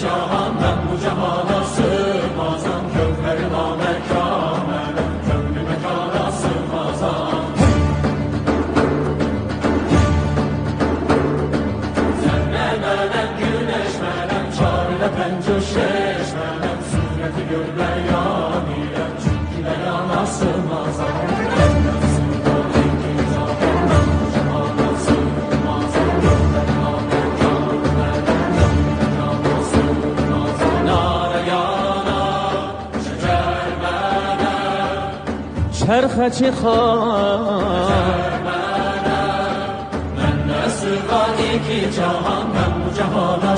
Cahan ben bu cahana sığmazam, kövkeri namekâmenem, könlü mekana sığmazam. Zerremenem, güneşmenem, çarele pencoşeşmenem, sureti görler yanirem, çünkü mekana sığmazam. چرخ چی من نسوانی کی جهان من bu cahana